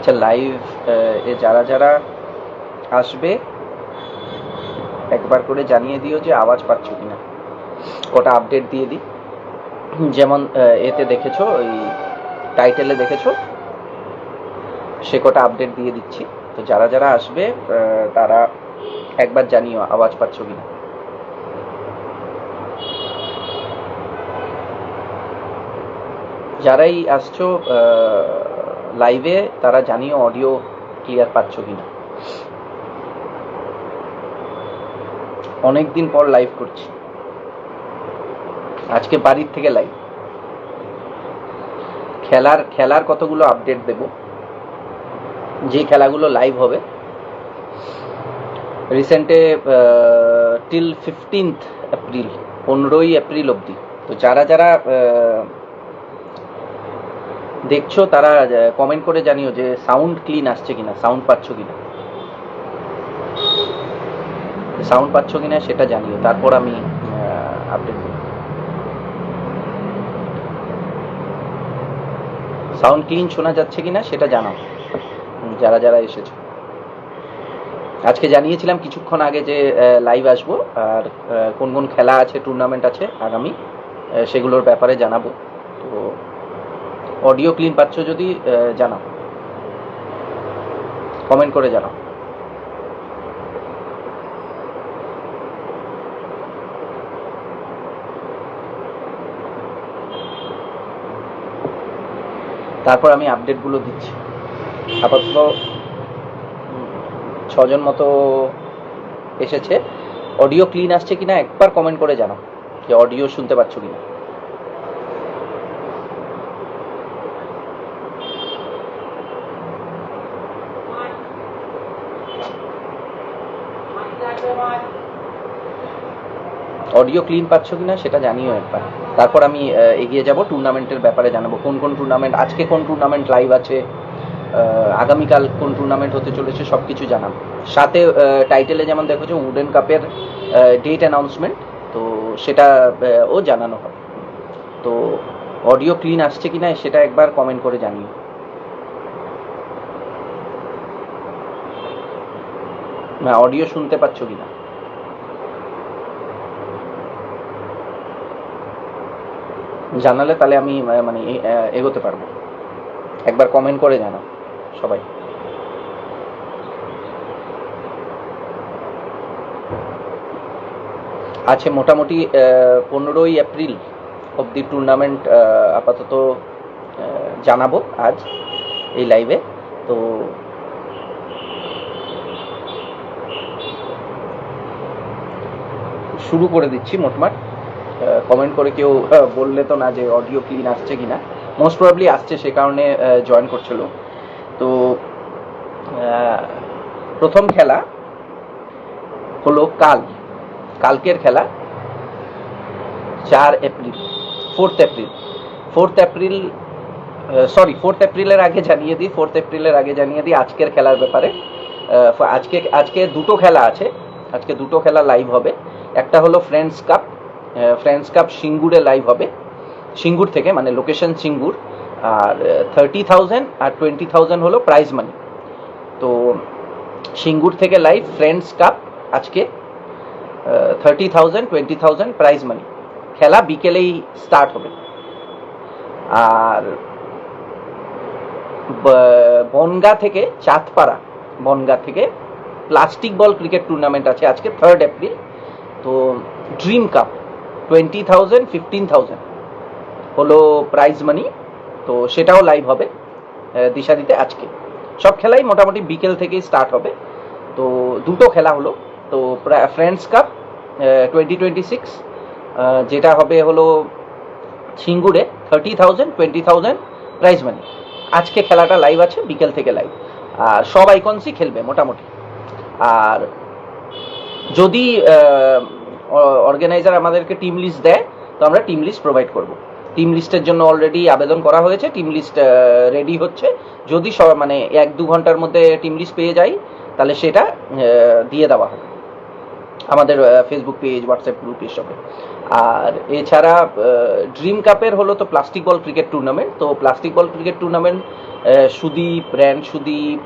আচ্ছা, লাইভ এ যারা যারা আসবে একবার করে জানিয়ে দিও যে আওয়াজ পাচ্ছ কিনা, কটা আপডেট দিয়ে দিই। যেমন এতে দেখেছো, ওই টাইটেলে দেখেছো, সে কটা আপডেট দিয়ে দিচ্ছি। তো যারা যারা আসবে তারা একবার জানিও আওয়াজ পাচ্ছ কিনা। যারাই আসছো লাইভে তারা জানিও অডিও ক্লিয়ার পাচ্ছ কিনা। অনেকদিন পর লাইভ করছি, আজকে বাড়ির থেকে লাইভ। খেলার কতগুলো আপডেট দেব, যে খেলাগুলো লাইভ হবে রিসেন্টে টিল 15th এপ্রিল, 15ই এপ্রিল অবধি। তো যারা যারা দেখছো তারা কমেন্ট করে জানিও যে সাউন্ড ক্লিন আসছে কিনা, সাউন্ড পাচ্ছ কিনা, সাউন্ড পাচ্ছ কিনা সেটা জানিও, তারপর আমি আপডেট দেব। সাউন্ড ক্লিন শোনা যাচ্ছে কিনা সেটা জানাও যারা যারা এসেছো। আজকে জানিয়েছিলাম কিছুক্ষণ আগে যে লাইভ আসবো, আর কোন কোন খেলা আছে, টুর্নামেন্ট আছে আগামী, সেগুলোর ব্যাপারে জানাবো। তো অডিও ক্লিন পাচ্ছ যদি জানাও, কমেন্ট করে জানাও। তারপর আমি আপডেটগুলো দিচ্ছি। আপাতত 6 জন মতো এসেছে। অডিও ক্লিন আসছে কিনা একবার কমেন্ট করে জানাও যে অডিও শুনতে পাচ্ছ কিনা। অডিও ক্লিন পাচ্ছ কিনা সেটা জানিও একবার, তারপর আমি এগিয়ে যাব টুর্নামেন্টের ব্যাপারে জানাবো। কোন কোন টুর্নামেন্ট, আজকে কোন টুর্নামেন্ট লাইভ আছে, আগামীকাল কোন টুর্নামেন্ট হতে চলেছে, সব কিছু জানাবো। সাথে টাইটেলে যেমন দেখেছো উডেন কাপের ডেট অ্যানাউন্সমেন্ট, তো সেটা ও জানানো হবে। তো অডিও ক্লিন আসছে কিনা সেটা একবার কমেন্ট করে জানিও। অডিও শুনতে পাচ্ছ কিনা। জানালে তাহলে আমি মানে এগোতে পারবো। একবার কমেন্ট করে জানাও সবাই। আছে মোটামুটি 15ই এপ্রিল অবধি টুর্নামেন্ট আপাতত জানাবো আজ এই লাইভে। তো শুরু করে দিচ্ছি মোটমাট। কমেন্ট করে কেউ বললে তো না যে অডিও ক্লিন আসছে কিনা, মোস্ট প্রবাবলি আসছে, সে কারণে জয়েন করছিল। তো প্রথম খেলা হলো কালকের খেলা 4 এপ্রিল, 4th এপ্রিলের আগে জানিয়ে দিই, 4th এপ্রিলের আগে জানিয়ে দিই আজকের খেলার ব্যাপারে। আজকে দুটো খেলা আছে, আজকে দুটো খেলা লাইভ হবে। একটা হলো ফ্রেন্ডস কাপ সিঙ্গুরে লাইভ হবে, সিঙ্গুর থেকে, মানে লোকেশন সিঙ্গুর। আর 30,000 আর 20,000 হলো প্রাইজ মানি। তো সিঙ্গুর থেকে লাইভ ফ্রেন্ডস কাপ আজকে, 30,000 20,000 প্রাইজ মানি। খেলা বিকেলেই স্টার্ট হবে। আর বনগা থেকে চাঁদপাড়া, বনগা থেকে প্লাস্টিক বল ক্রিকেট টুর্নামেন্ট আছে আজকে 3rd এপ্রিল। তো ড্রিম কাপ 20,000 15,000 হলো প্রাইজ মানি। তো সেটাও লাইভ হবে দিশাদিতে আজকে। সব খেলাই মোটামুটি বিকেল থেকেই স্টার্ট হবে। তো দুটো খেলা হলো। তো ফ্রেন্ডস কাপ 2026 যেটা হবে হলো সিঙ্গুরে, 30,000 20,000 প্রাইজ মানি। আজকে খেলাটা লাইভ আছে, বিকেল থেকে লাইভ। আর সব আইকনসই খেলবে মোটামুটি। আর যদি অর্গানাইজার আমাদেরকে টিম লিস্ট দেয় তো আমরা টিম লিস্ট প্রোভাইড করব। টিম লিস্টের জন্য অলরেডি আবেদন করা হয়েছে, টিম লিস্ট রেডি হচ্ছে। যদি মানে 1-2 ঘন্টার মধ্যে টিম লিস্ট পেয়ে যাই তাহলে সেটা দিয়ে দেওয়া হবে। আমাদের ফেসবুক পেজ, হোয়াটসঅ্যাপ গ্রুপ এসবে। আর এছাড়া ড্রিম কাপের হলো তো প্লাস্টিক বল ক্রিকেট টুর্নামেন্ট। তো plastic ball cricket tournament Sudip, Sudip,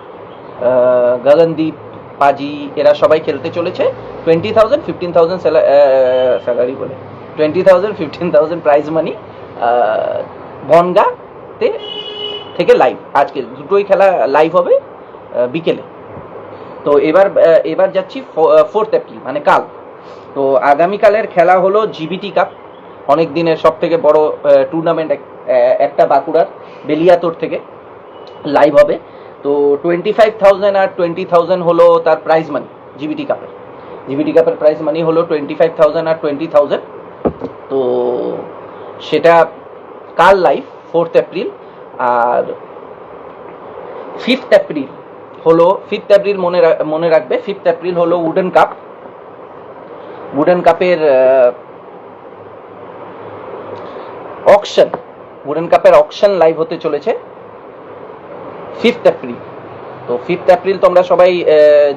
Gagandeep, পাজি এরা সবাই খেলতে চলেছে। 20,000 15,000 স্যালারি বলে 20,000 15,000 প্রাইজ মানি বনগাঁতে থেকে লাইভ। আজকে দুটোই খেলা লাইভ হবে বিকেলে। তো এবার যাচ্ছি 4 এপ্রিল মানে কাল। তো আগামীকালের খেলা হলো জিবিটি কাপ, অনেক দিনের সব থেকে বড় টুর্নামেন্ট একটা বাঁকুড়ার বেলিয়াতোর থেকে লাইভ হবে। তো 25,000 আর 20,000 হলো তার প্রাইজ মানি। জিবিটি কাপের প্রাইজ মানি হলো 25,000 আর 20,000। তো সেটা কাল লাইভ 4 এপ্রিল। আর 5 এপ্রিল হলো, 5 এপ্রিল মনে রাখবে, 5 এপ্রিল হলো উডেন কাপের অকশন লাইভ হতে চলেছে 5 এপ্রিল। তো 5 এপ্রিল তোমরা সবাই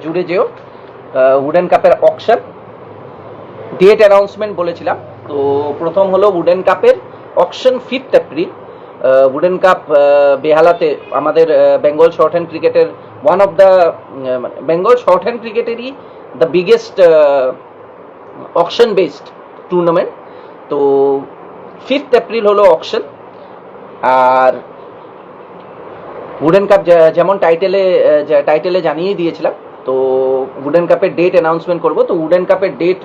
জুড়ে যেও। উডেন কাপের অকশন ডেট অ্যানাউন্সমেন্ট বলেছিলাম। তো প্রথম হলো উডেন কাপের অকশন 5 এপ্রিল। উডেন কাপ বেহালাতে আমাদের বেঙ্গল শর্ট হ্যান্ড ক্রিকেটের one of the Bengal short hand ক্রিকেটেরই the biggest auction based tournament. তো 5 এপ্রিল হলো অকশন। আর উডেন কাপ যেমন টাইটেলে জানিয়ে দিয়েছিলাম, তো উডেন কাপের ডেট অ্যানাউন্সমেন্ট করব। তো উডেন কাপের ডেট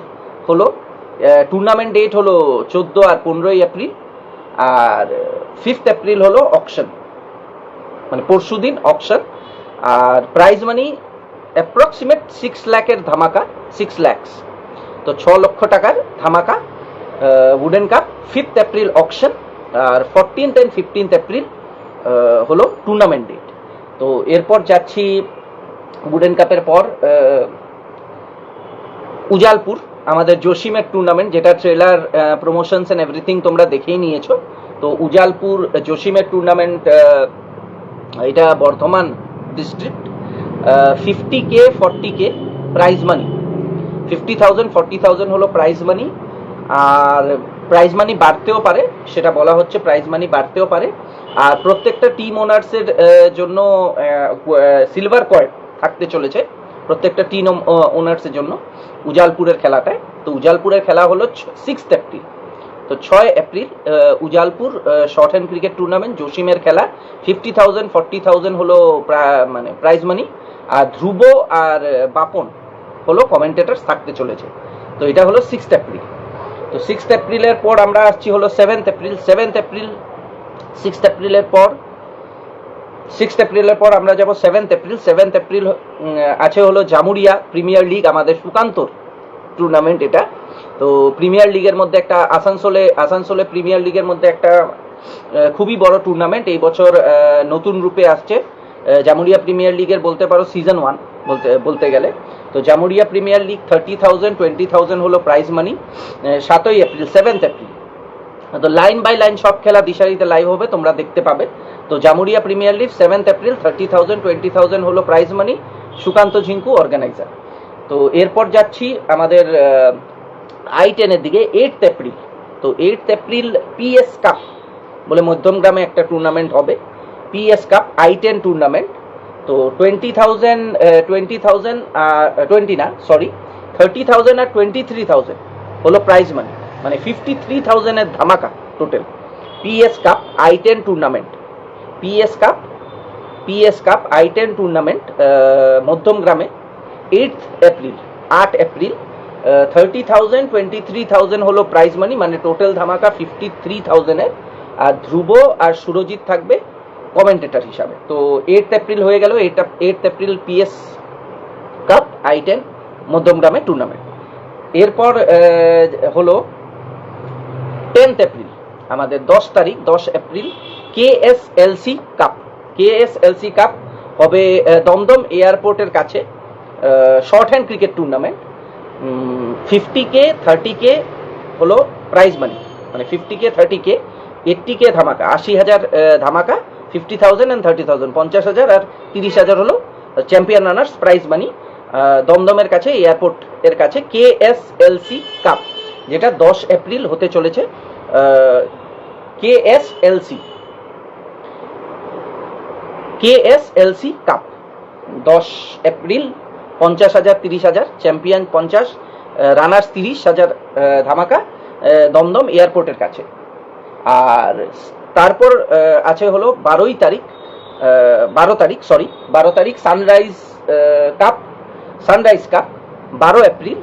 হলো, টুর্নামেন্ট ডেট হলো 14 আর 15 এপ্রিল। আর 5 এপ্রিল হলো অকশন, মানে পরশু দিন অকশন। আর প্রাইজ মানি অ্যাপ্রক্সিমেট 6 লাখের ধামাকা, 6 লাখ। তো 6 লক্ষ টাকার ধামাকা উডেন কাপ 5 এপ্রিল অকশন। আর 14th and 15th এপ্রিল হলো টুর্নামেন্ট ডেট। তো এরপর যাচ্ছি উডেন কাপের পর উজালপুর, আমাদের জসিমের টুর্নামেন্ট, যেটা ট্রেলার প্রমোশনস এন্ড এভরিথিং তোমরা দেখেই নিয়েছো। তো উজালপুর জসিমের টুর্নামেন্ট, এটা Bardhaman district. 50K 40K prize money, 50,000 40,000 হলো প্রাইজ মানি। আর প্রাইজ মানি বাড়তেও পারে, সেটা বলা হচ্ছে, প্রাইজ মানি বাড়তেও পারে। আর প্রত্যেকটা টিম ওনার্সের জন্য সিলভার কয়েন থাকতে চলেছে, প্রত্যেকটা টিম ওনার্সের জন্য উজালপুরের খেলাটায়। তো উজালপুরের খেলা হলো 6 এপ্রিল। তো 6 April Ujalpur short hand cricket tournament জসিমের খেলা। 50,000 40,000 হলো মানে প্রাইজ মানি। আর ধ্রুব আর বাপন হলো কমেন্টেটার্স থাকতে চলেছে। তো এটা হলো 6 এপ্রিল। তো 6 এপ্রিলের পর আমরা আসছি হলো 7 এপ্রিল। 6 এপ্রিলের পর আমরা যাব 7 এপ্রিল। 7 এপ্রিল আছে হলো জামুরিয়া প্রিমিয়ার লিগ, আমাদের সুকান্তর টুর্নামেন্ট এটা। তো প্রিমিয়ার লিগের মধ্যে একটা আসানসোলে প্রিমিয়ার লিগের মধ্যে একটা খুবই বড় টুর্নামেন্ট এই বছর নতুন রূপে আসছে। জামুরিয়া প্রিমিয়ার লিগের বলতে পারো সিজন 1 বলতে গেলে। তো জামুরিয়া প্রিমিয়ার লিগ 30,000 20,000 হলো প্রাইজ মানি 7 এপ্রিল 7 এপ্রিল। তো লাইন বাই লাইন সব খেলা দিশারিতে লাইভ হবে, তোমরা দেখতে পাবে। তো জামুরিয়া প্রিমিয়ার লিগ 7 এপ্রিল 30,000 20,000 হলো প্রাইজ মানি, সুকান্ত ঝিঙ্কু অর্গানাইজার। তো এরপর যাচ্ছি আমাদের I-10 এর দিকে 8 এপ্রিল। তো 8 এপ্রিল PS কাপ বলে মধ্যমগ্রামে একটা টুর্নামেন্ট হবে, PS কাপ I-10 টুর্নামেন্ট। তো 20,000 30,000 আর 23,000 হলো প্রাইজ মানি, মানে 53,000 এর ধামাকা total. PS cup I-10 tournament, PS cup I-10 tournament মধ্যমগ্রামে 8 এপ্রিল 30,000 23,000 হলো প্রাইজ মানি, মানে টোটাল ধামাকা 53,000 এর। আর ধ্রুব আর সুরজিৎ থাকবে কমেন্টেটর হিসাবে। তো 8 এপ্রিল হয়ে গেল, 8 এপ্রিল PS কাপ I-10 মধ্যমগ্রামে টুর্নামেন্ট। এরপর হলো 10th এপ্রিল, আমাদের 10 এপ্রিল KSLC কাপ হবে দমদম এয়ারপোর্টের কাছে, short hand cricket tournament. 50K 30K হলো প্রাইজ মানি, মানে 50K 30K 80K ধামাকা, 80,000 ধামাকা, 50,000 and 30,000 50,000 আর 30,000 হলো চ্যাম্পিয়ন রানার্স প্রাইজ মানি। দমদমের কাছে, এয়ারপোর্ট এর কাছে KSLC কাপ, যেটা 10 এপ্রিল হতে চলেছে। KSLC cup 10 April, 50,000, 30,000, champion 50, runners 30,000 ধামাকা, দমদম এয়ারপোর্টের কাছে। আর তারপর আছে হলো 12 তারিখ সানরাইজ কাপ 12 এপ্রিল,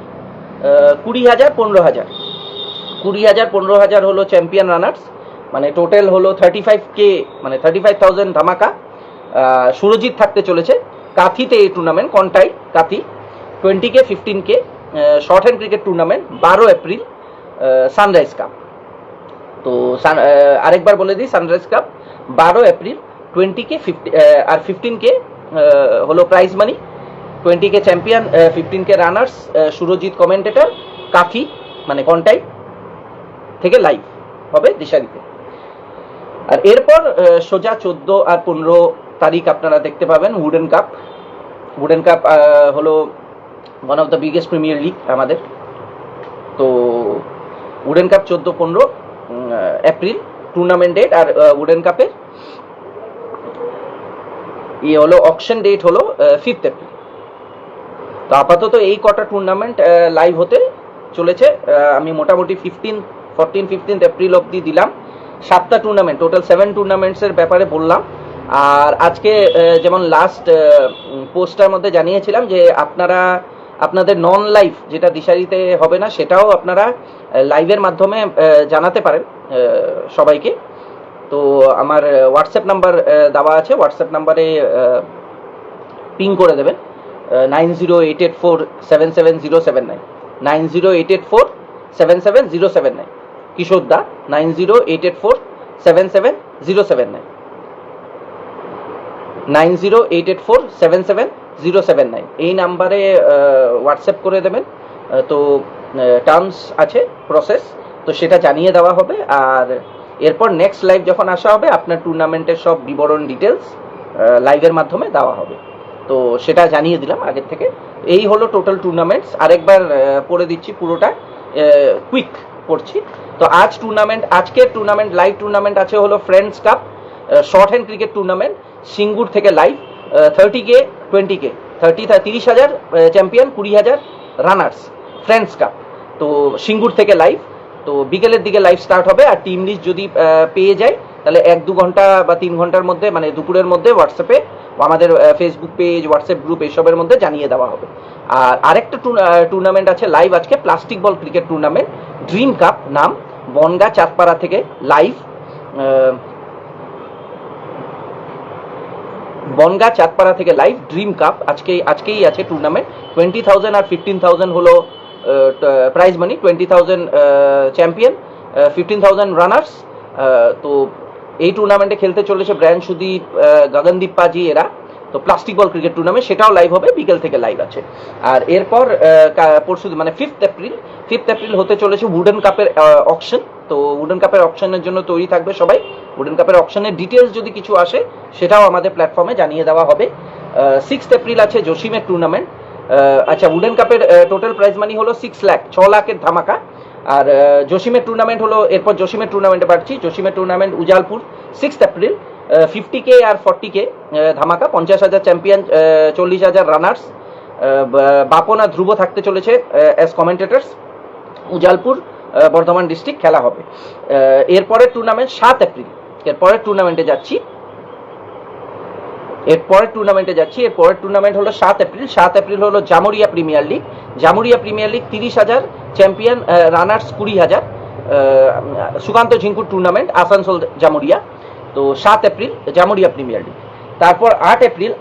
20,000, 15,000 15,000 হলো চ্যাম্পিয়ন রানার্স, মানে টোটাল হলো 35K, মানে 35,000 ধামাকা। সুরজিৎ থাকতে চলেছে কাথিতে এই tournament, Contai Kanthi, 20K 15K short hand cricket tournament 12 April, sunrise cup. তো আরেকবার বলে দিই, সানরাইজ কাপ 12 এপ্রিল, 20K 50 আর 15K হলো প্রাইজ মানি, 20K champion, 15K runners, Surajit commentator, Kanthi মানে কন্টাই থেকে লাইভ হবে দিশারিতে। আর এরপর সোজা 14 আর 15 তারিখ আপনারা দেখতে পাবেন উডেন কাপ হলো one of the biggest premier league আমাদের। তো wooden cup 14-15 April tournament date. আর উডেন কাপের হলো অকশন ডেট হলো 5 এপ্রিল। তো আপাতত এই কটা টুর্নামেন্ট লাইভ হতে চলেছে। আমি মোটামুটি 14-15 এপ্রিল অবধি দিলাম 7টা টুর্নামেন্ট, টোটাল 7 টুর্নামেন্টসের ব্যাপারে বললাম। আর আজকে যেমন লাস্ট পোস্টার মধ্যে জানিয়েছিলাম যে আপনাদের নন লাইভ যেটা দিশারিতে হবে না, সেটাও আপনারা লাইভের মাধ্যমে জানাতে পারেন সবাইকে। তো আমার হোয়াটসঅ্যাপ নাম্বার দেওয়া আছে, হোয়াটসঅ্যাপ নাম্বারে পিং করে দেবেন 9088477079, 9088477079, কিশোর দা 9088477079, 9088477079 এই নাম্বারে হোয়াটসঅ্যাপ করে দেবেন। তো টার্মস আছে প্রসেস, তো সেটা জানিয়ে দেওয়া হবে। আর এরপর নেক্সট লাইভ যখন আসা হবে আপনার টুর্নামেন্টের সব বিবরণ ডিটেলস লাইভের মাধ্যমে দেওয়া হবে। তো সেটা জানিয়ে দিলাম আগের থেকে। এই হলো টোটাল টুর্নামেন্টস, আরেকবার পড়ে দিচ্ছি পুরোটা, কুইক পড়ছি। তো আজকের টুর্নামেন্ট লাইভ টুর্নামেন্ট আছে হলো friends cup short hand cricket tournament Singur থেকে live, 30K 20K, 30,000 champion, 20,000 runners, friends cup. তো সিঙ্গুর থেকে লাইভ, তো বিকেলের দিকে লাইভ স্টার্ট হবে। আর টিম লিস্ট যদি পেয়ে যায় তাহলে 1-2 ঘন্টা বা 3 ঘন্টার মধ্যে, মানে দুপুরের মধ্যে হোয়াটসঅ্যাপে আমাদের ফেসবুক পেজ, হোয়াটসঅ্যাপ গ্রুপ এসবের মধ্যে জানিয়ে দেওয়া হবে। আর আরেকটা টুর্নামেন্ট আছে লাইভ আজকে, plastic ball cricket tournament dream cup নাম, বনগা চাঁদপাড়া থেকে লাইভ, বনগা চাঁদপাড়া থেকে লাইভ ড্রিম কাপ আজকেই আছে টুর্নামেন্ট। 20,000 আর 15,000 হলো প্রাইজ মানি, 20,000 চ্যাম্পিয়ন, 15,000 রানার্স। তো এই টুর্নামেন্টে খেলতে চলেছে ব্রায়ান সুদীপ, গগনদীপ পাজি এরা। তো প্লাস্টিক বল ক্রিকেট টুর্নামেন্ট সেটাও লাইভ হবে, বিকেল থেকে লাইভ আছে। আর এরপর পরশু মানে 5 এপ্রিল হতে চলেছে উডেন কাপের অকশন। তো উডেন কাপের অকশনের জন্য তৈরি থাকবে সবাই। উডেন কাপের অকশনের ডিটেলস যদি কিছু আসে সেটাও আমাদের প্ল্যাটফর্মে জানিয়ে দেওয়া হবে। 6 এপ্রিল আছে জসিমের টুর্নামেন্ট। আচ্ছা, উডেন কাপের টোটাল প্রাইজ মানি হলো 6 লাখ, 6 লাখের ধামাকা। আর জসিমের টুর্নামেন্ট হলো, এরপর জসিমের টুর্নামেন্টে পাচ্ছি, জসিমের টুর্নামেন্ট উজালপুর 6 এপ্রিল, 50K আর 40K ধামাকা, 50,000 চ্যাম্পিয়ন, 40,000 রানার্স। বাপন আর ধ্রুব থাকতে চলেছে অ্যাজ কমেন্টেটার্স, উজালপুর বর্ধমান ডিস্ট্রিক্ট খেলা হবে। এরপরের টুর্নামেন্ট 7 এপ্রিল, এরপরের টুর্নামেন্টে যাচ্ছি। এরপরের টুর্নামেন্ট হলো 7 এপ্রিল হলো Jamuria premier league 30,000 champion, runners 20,000, Sukanta ঝিঙ্কুর টুর্নামেন্ট আসানসোল জামুরিয়া। তো 7 এপ্রিল জামুরিয়া প্রিমিয়ার লিগ। তারপর 8 এপ্রিল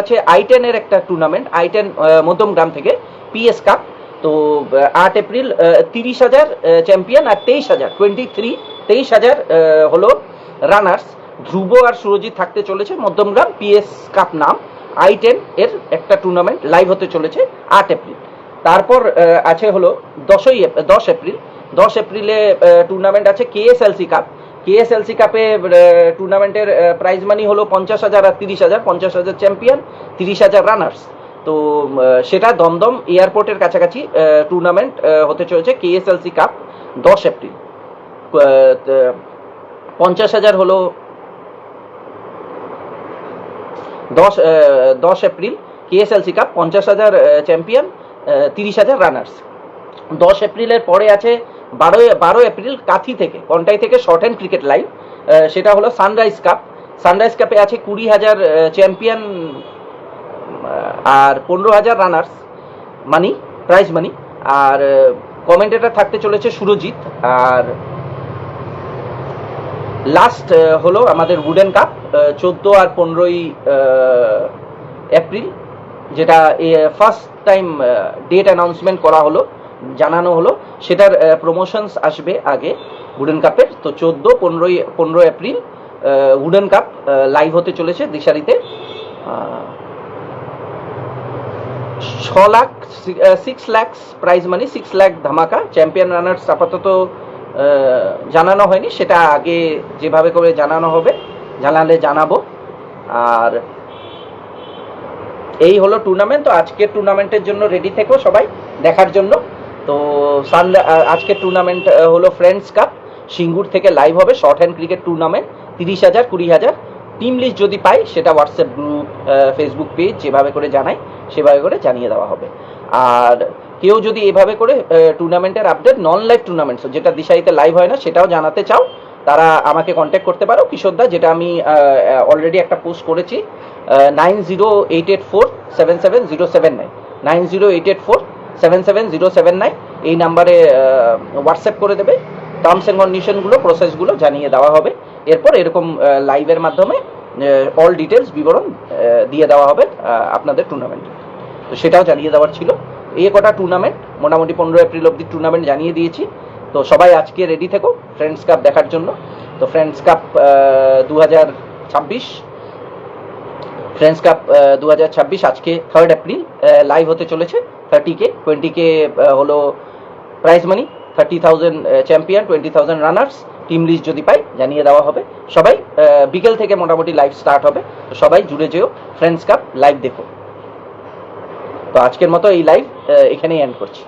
আছে I-10 এর একটা টুর্নামেন্ট, I-10 মধ্যমগ্রাম থেকে PS কাপ। তো 8 এপ্রিল 30,000 চ্যাম্পিয়ন আর 23,000 হলো রানার্স। ধ্রুব আর সুরজিৎ থাকতে চলেছে মধ্যমগ্রাম, PS কাপ নাম, I-10 এর একটা টুর্নামেন্ট লাইভ হতে চলেছে 8 এপ্রিল। তারপর আছে হলো 10 এপ্রিলে টুর্নামেন্ট আছে KSLC কাপে টুর্নামেন্টের প্রাইজ মানি হলো 50,000 আর 30,000, 50,000 চ্যাম্পিয়ন, 30,000 রানার্স। তো সেটা দমদম এয়ারপোর্টের কাছাকাছি টুর্নামেন্ট হতে চলেছে, কেএসএলসি কাপ 10 এপ্রিল। 50,000 হলো 10 এপ্রিল কেএসএলসি কাপ, 50,000 চ্যাম্পিয়ন, 30,000 রানার্স। 10 এপ্রিলের পরে আছে 12 এপ্রিল কাথি থেকে, কন্টাই থেকে শর্ট হ্যান্ড ক্রিকেট লাইভ, সেটা হলো সানরাইজ কাপ। সানরাইজ কাপে আছে 20,000 চ্যাম্পিয়ন আর 15,000 রানার্স মানি, প্রাইজ মানি। আর কমেন্টেটর থাকতে চলেছে সুরজিৎ। আর লাস্ট হলো আমাদের উডেন কাপ 14 আর 15ই এপ্রিল, যেটা ফার্স্ট টাইম ডেট অ্যানাউন্সমেন্ট করা হলো, জানানো হলো। সেটার প্রমোশনস আসবে আগে উডেন কাপের। তো 14-15 এপ্রিল উডেন কাপ লাইভ হতে চলেছে দিশারিতে। 6 লাখ প্রাইজ মানি, 6 লাখ ধামাকা। চ্যাম্পিয়ন রানার্স আপাতত জানানো হয়নি, সেটা আগে যেভাবে করে জানানো হবে, জানালে জানাবো। আর এই হলো টুর্নামেন্ট। তো আজকের টুর্নামেন্টের জন্য রেডি থেকো সবাই দেখার জন্য। তো আজকের টুর্নামেন্ট হলো ফ্রেন্ডস কাপ, সিঙ্গুর থেকে লাইভ হবে, short hand cricket tournament. 30,000, 20,000। Team list যদি পাই সেটা হোয়াটসঅ্যাপ গ্রুপ, ফেসবুক পেজ যেভাবে করে জানাই সেভাবে করে জানিয়ে দেওয়া হবে। আর কেউ যদি এভাবে করে টুর্নামেন্টের আপডেট, নন লাইভ টুর্নামেন্টস যেটা দিশারিতে লাইভ হয় না সেটাও জানাতে চাও, তারা আমাকে কন্ট্যাক্ট করতে পারো। কিশোরদা, যেটা আমি অলরেডি একটা পোস্ট করেছি, 9088477079, 9088477079 এই নাম্বারে হোয়াটসঅ্যাপ করে দেবে। টার্মস অ্যান্ড কন্ডিশনগুলো, প্রসেসগুলো জানিয়ে দেওয়া হবে। এরপর এরকম লাইভের মাধ্যমে অল ডিটেলস, বিবরণ দিয়ে দেওয়া হবে আপনাদের টুর্নামেন্টে। তো সেটাও জানিয়ে দেওয়ার ছিল। এই কটা টুর্নামেন্ট মোটামুটি 15 এপ্রিল অবধি টুর্নামেন্ট জানিয়ে দিয়েছি। তো সবাই আজকে রেডি থেকো ফ্রেন্ডস কাপ দেখার জন্য। তো ফ্রেন্ডস কাপ 2026, ফ্রেন্ডস কাপ 2026 আজকে 3 এপ্রিল লাইভ হতে চলেছে। 30K, 20K হলো prize money, 30,000 champion, 20,000 runners. Team list যদি পাই জানিয়ে দেওয়া হবে। সবাই বিকেল থেকে মোটামুটি লাইভ স্টার্ট হবে। তো সবাই জুড়ে যেও, ফ্রেন্ডস কাপ লাইভ দেখো। তো আজকের মতো এই লাইভ এখানেই এন্ড করছি।